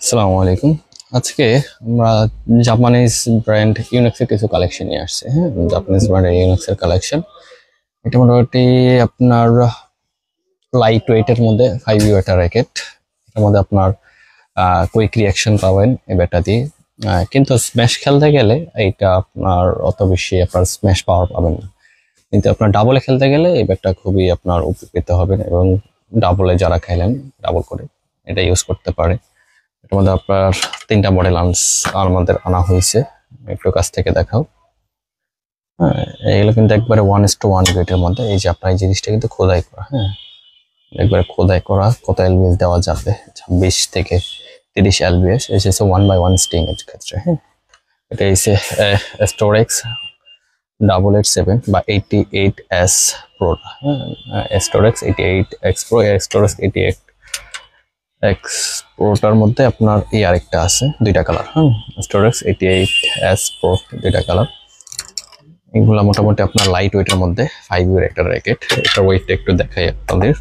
আসসালামু আলাইকুম। আজকে আমরা জাপানিজ ব্র্যান্ড ইউনিক্সের কিছু কালেকশন নিয়ে আসছি। হ্যাঁ, জাপানিজ ব্র্যান্ডের ইউনিক্সের কালেকশন। এটা মোটামুটি আপনার লাইট ওয়েটের মধ্যে 5U একটা র্যাকেট। এটার মধ্যে আপনার কুইক রিয়াকশন পাবেন এই ব্যাটটা দিয়ে। কিন্তু স্ম্যাশ খেলতে গেলে এটা আপনার অত বেশি আপনার স্ম্যাশ পাওয়ার পাবেন না। কিন্তু আপনার ডাবলে খেলতে গেলে এই ব্যাটটা খুবই আপনার উপকৃত হবেন এবং ডাবলে যারা খেলেন ডাবল করে এটা ইউজ করতে পারে। এটার মধ্যে আপনার 3টা মডেল আমাদের আনা হয়েছে। একটু কাছ থেকে দেখাও। হ্যাঁ, এগুলো কিন্তু একবারে 1:1 গ্রেডের মধ্যে। এই যে আপনার এই জিনিসটা কিন্তু খোদাই করা। হ্যাঁ, একবারে খোদাই করা, কত এলবিএস দেওয়া যাবে, 26 থেকে 30 এলবিএস এসেছে 1/1 স্টিং এর ক্ষেত্রে। হ্যাঁ, এটা এসে স্টোরেক্স 887 বা 88S প্রো। হ্যাঁ, স্টোরেক্স 88X প্রো, স্টোরেক্স 88 এক্স প্রোটার মধ্যে আপনার এই আরেকটা আছে, দুইটা কালার। স্টোরেক্স 88S প্রো, দুইটা কালার। এগুলো মোটামুটি আপনার লাইট ওয়েটের মধ্যে 5U এর একটা র্যাকেট। এটা ওয়েটটা একটু দেখাই আপনাদের।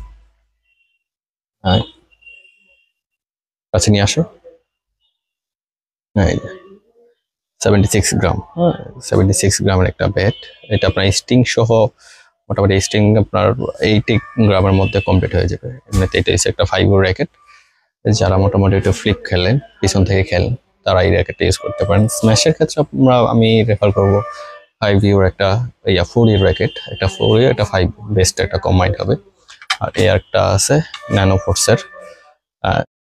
হ্যাঁ, কাছে নিয়ে আসো। হ্যাঁ, 76 গ্রাম। হ্যাঁ, 76 গ্রামের একটা ব্যাট। এটা আপনার স্টিং সহ মোটামুটি স্টিং আপনার 80 গ্রামের মধ্যে কমপ্লিট হয়ে যাবে। এমনিতে এটা হচ্ছে একটা 5U র্যাকেট। যারা মোটামুটি একটু ফ্লিপ খেলেন, পিছন থেকে খেলেন, তারা এই র্যাকেটটা ইউজ করতে পারেন। স্ম্যাশের ক্ষেত্রে আমি রেফার করবো 5U একটা 4U র্যাকেট। একটা 4U একটা 5 বেস্ট একটা কম্বাইন্ড হবে। আর এই একটা আছে ন্যানো ফোর্সের